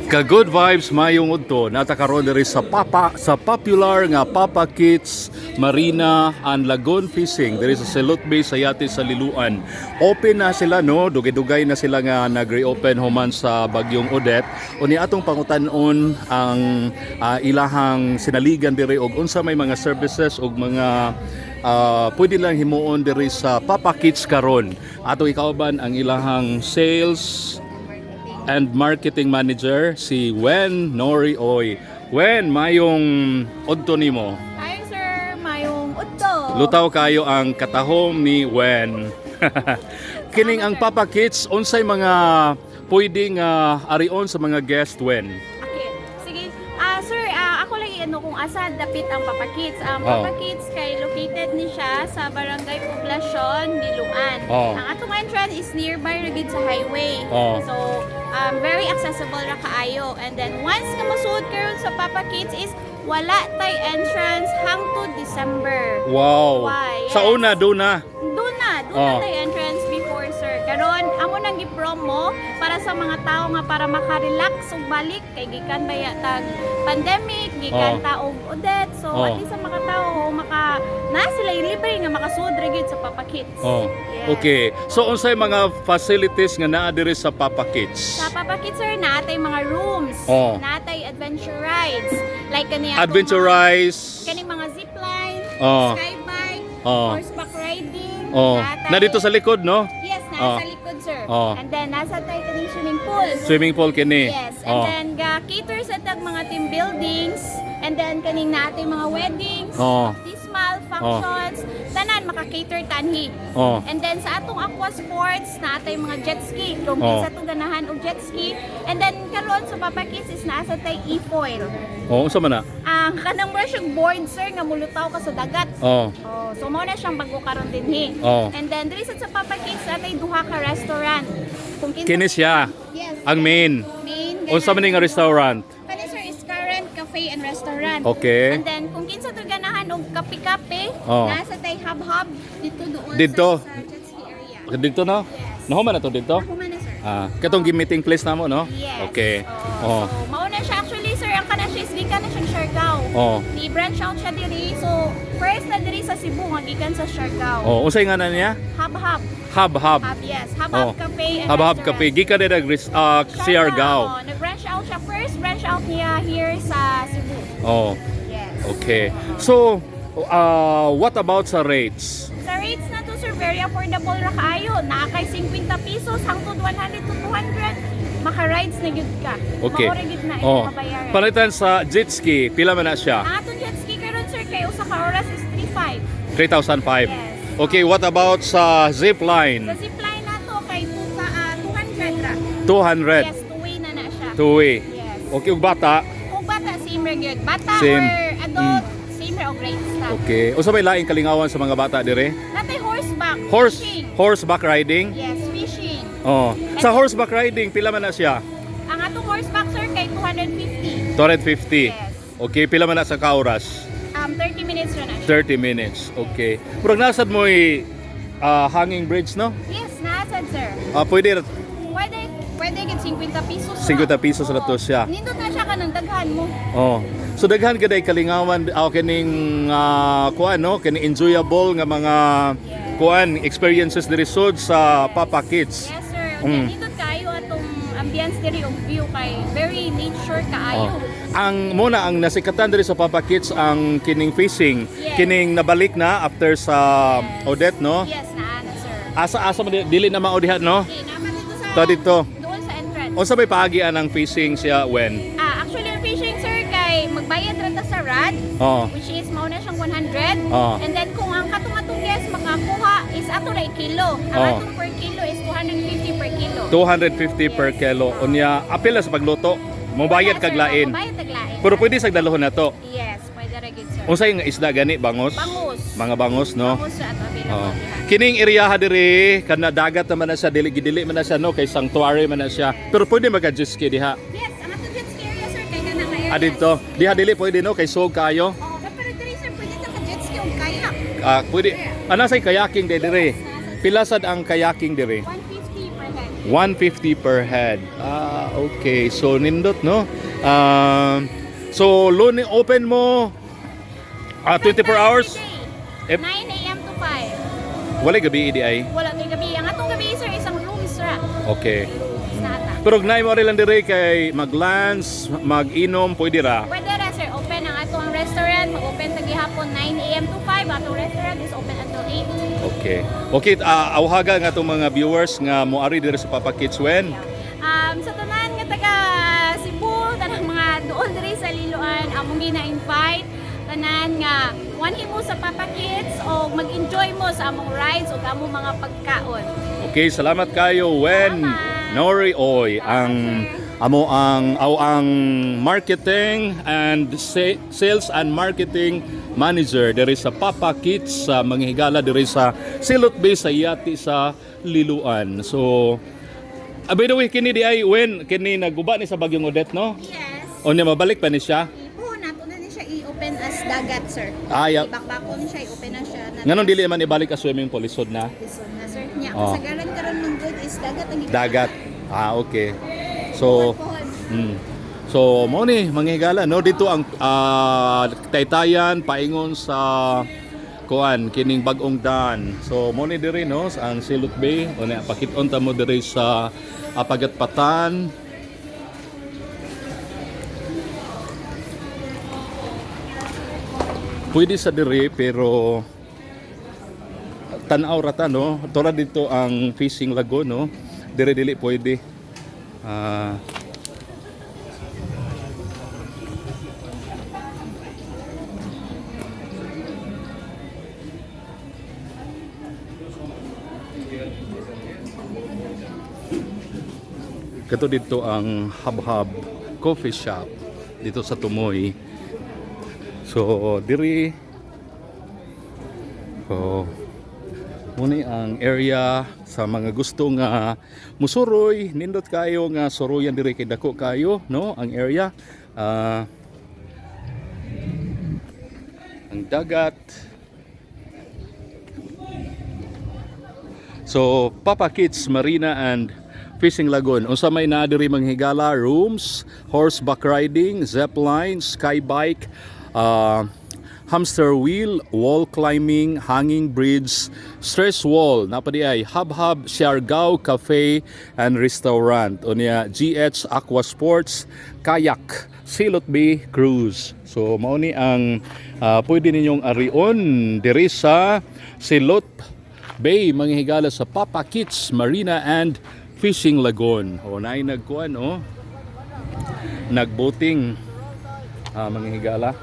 Ka-good vibes mayong udto natakaron diri sa popular nga Papa Kits Marina and Lagoon Fishing diri sa Silot Bay sa Yate sa Liloan. Open na sila no, dugay-dugay na sila nga nag-reopen human sa bagyong Odette. Uni atong pangutan-on ang ilahang sinaligan diri og unsa may mga services og mga pwede lang himuon diri sa Papa Kits karon. Ato ikauban ang ilahang sales and marketing manager si Wen Nori Oy. Wen, mayong udto nimo. Hi sir, mayong udto. Lutaw kayo ang katahom ni Wen. Kining ang Papa Kits, unsay mga pwedeng arion sa mga guest Wen? Okay, sige. Sir, ako lang ano kung asa dapit ang Papa Kits. Ang Papa Kits kay located ni siya sa Barangay Poblacion, Liloan. Ang atong entrance is nearby rigid sa highway. So, very accessible ra kaayo. And then once nga masuod karon sa Papa Kits is wala tay entrance hangtod December. Wow. Why? Sa una do na. Doon na tay entrance before sir. Karon amo nang gi-promo para sa mga tao nga para maka-relax ug balik kay gikan baya tag pandemic, gikan ta og Odette. So at least ang mga tao na sila libre nga makasud ra gyud sa Papa Kits. Yes. Okay. So unsay mga facilities nga naa diri sa Papa Kits? Sa Papa Kits sir naatay mga rooms, naatay adventure rides like kani Adventure rides. kani mga zipline, skybike, horseback riding. Na dito sa likod no? Yes, nasa likod sir. And then nasa tayo kaning swimming pool. Swimming pool kini. Yes, and then cater sa tag mga team buildings, and then kaning naatay mga weddings, baptismal functions, tanan maka-cater tanhi. And then sa atong aqua sports naatay mga jet ski, kung kinsa to ganahan og jet ski. And then karon sa Papa Kits is nasa tay e-foil. Unsa man na? Ang kanang mo siyang board sir nga mulutaw ka sa dagat. So mo na siyang bago karon dinhi. And then diri sa Papa Kits atay duha ka restaurant. Kung Kini siya. Yes. Ang main. Unsa man nga restaurant? Kani sir is Current Cafe and Restaurant. Okay. And then kung kinsa to ganahan og kape-kape, nasa tay hub-hub doon Dito? sa jet ski area. Dito no? Yes. Nahuman na to dito? Ako man na sir. Katong meeting place namo no? Yes. Okay. So mauna siya actually sir, ang kana siya is gikan na siyang Siargao. Ni branch out siya diri. So first na diri sa Cebu nga gikan sa Siargao. Unsay nga na niya? Hub-hub. Hub. Yes. Hub-hub Cafe and Hub Restaurant. Cafe. Gikan na Siargao. Nag-branch out siya. First branch out niya here sa Cebu. Yes. Okay. So, what about sa rates? Sa rates na to sir, very affordable ra kaayo. Nakakay 50 pesos hangtod 100 to 200. Maka-rides na gyud ka. Okay. Mao ra gyud na imo mabayaran. Palitan sa jet ski, pila man na siya? Ang atong jet ski karon sir kay usa ka oras is 3,500. 3,005. Yes. Okay, what about sa zip line? Sa zipline na to kay 200 ra. 200. Yes, two-way na siya. Two-way. Yes. Okay, ug bata? Kung bata, same ra gyud. Bata Same. or adult, same ra og rates ta. Okay. Unsa may laing kalingawan sa mga bata dire? Natay horseback. Fishing. Horseback riding? Yes, fishing. Sa horseback riding, pila man na siya? Ang atong horseback sir kay 250. 250. Yes. Okay, pila man na sa kauras? 30 minutes ra na siya. 30 minutes. Okay. Pero nasad mo hanging bridge, no? Yes, naasad sir. Pwede Pwede gid 50 pesos. 50 pesos na to siya. Nindot na siya kanang daghan mo. So daghan gid ay kalingawan kining kuan no, kining enjoyable nga mga kuan experiences diri sud sa Papa Kits. Yes sir. Nindot kayo atong ambience diri og view kay very nature kaayo. Ang muna ang nasikatan diri sa Papa Kits ang kining fishing, kining nabalik na after sa Odette no. Yes, naana sir. Asa man dili na mao diha no. Okay, naman dito sa Dito. doon sa entrance. Unsa may paagian ang fishing siya when? Actually ang fishing sir kay magbayad ra ta sa rad, which is mao na siyang 100. And then kung ang katong guest makakuha is ato na kilo. Ang atong per kilo is 250 per kilo. 250 per kilo. Unya apil sa pagluto. Mobayad kag lain. Mobayad kag lain. Pero pwede sa dalhon na to. Yes, pwede ra gid sir. Unsay nga isda gani bangos? Bangus. Mga bangos no. Bangus sa ato available diha. Kining area diri kana dagat naman na siya dili man na siya no kay sanctuary man na siya. Pero pwede mag-jet ski diha. Yes, ang ato jet ski area sir kay kana ka area. Dito. Diha dili pwede no kay sug kayo. Pero diri sir pwede ta ka-jet ski og kayak. Pwede. Ana say kayaking diri. Pila sad ang kayaking diri? 150 per head. 150 per head. Okay. So nindot no. So loan open mo 24 hours. Every day. 9 a.m. to 5. Wala gabi idi ay. Wala kay gabi. Ang atong gabi sir isang rooms ra. Okay. Nata. Pero gnay mo rin lang dire kay mag-lunch, mag-inom, pwede ra. Pwede ra sir, open ang atong restaurant, mag-open ta gihapon 9 a.m. to 5. Atong restaurant is open until 8. Okay. Okay, awhaga nga itong mga viewers nga moari dire sa Papa Kids when? Sa tanan nga taga Cebu, tanang mga doon diri sa Liloan, among gina-invite tanan nga wanhimo sa Papa Kids o mag-enjoy mo sa among rides o among mga pagkaon. Okay, salamat kayo when Nori Oy ang ang marketing and sales and marketing manager diri sa Papa Kids sa manghigala diri sa Silot Bay sa Yati sa Liloan. So by the way, kini di ay when kini naguba ni sa Bagyong Odette no? Yes. O niya mabalik pa ni siya? Oo, nato na ni siya i-open as dagat, sir. Yeah. Bakbako ni siya, i-open na siya. Nganon dili man ibalik as swimming pool lisod na. Lisod na, sir. Nya, Oh. kasagaran karon ng good is dagat ang Dagat. Okay. So So mo ni manghigala no dito ang Taytayan paingon sa kuan kining bag-ong daan. So mo ni diri no ang Silot Bay o na pakit-on ta mo diri sa Pagatpatan. Pwede sa diri pero tan-aw rata no. Tora dito ang fishing lagoon no. Dire dili pwede. Kato dito ang Hub Coffee Shop dito sa Tumoy. So diri muni ang area sa mga gusto nga musuroy nindot kayo nga suroyan diri kay dako kayo no ang area ang dagat. So Papa Kids Marina and Fishing Lagoon. Unsa may naa diri manghigala, rooms, horseback riding, zip line, sky bike, hamster wheel, wall climbing, hanging bridge, stress wall, napadi ay Hub Siargao Cafe and Restaurant. Unya GH Aqua Sports, kayak, Silot Bay Cruise. So mao ni ang pwede ninyong arion diri sa Silot Bay manghigala sa Papa Kids Marina and Fishing Lagoon. O naay nagkuan o. Nagboating manghigala.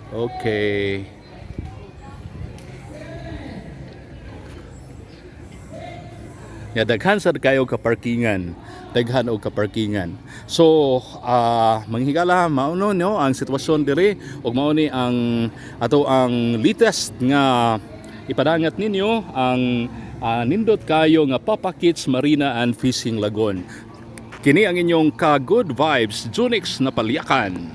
Okay. Ya daghan sad kayo ka parkingan. Daghan og ka parkingan. So manghigala mao no ang sitwasyon diri ug mao ni ang ato ang latest nga ipadangat ninyo ang nindot kayo nga Papa Kids Marina and Fishing Lagoon. Kini ang inyong ka Good Vibes Junix na palyakan.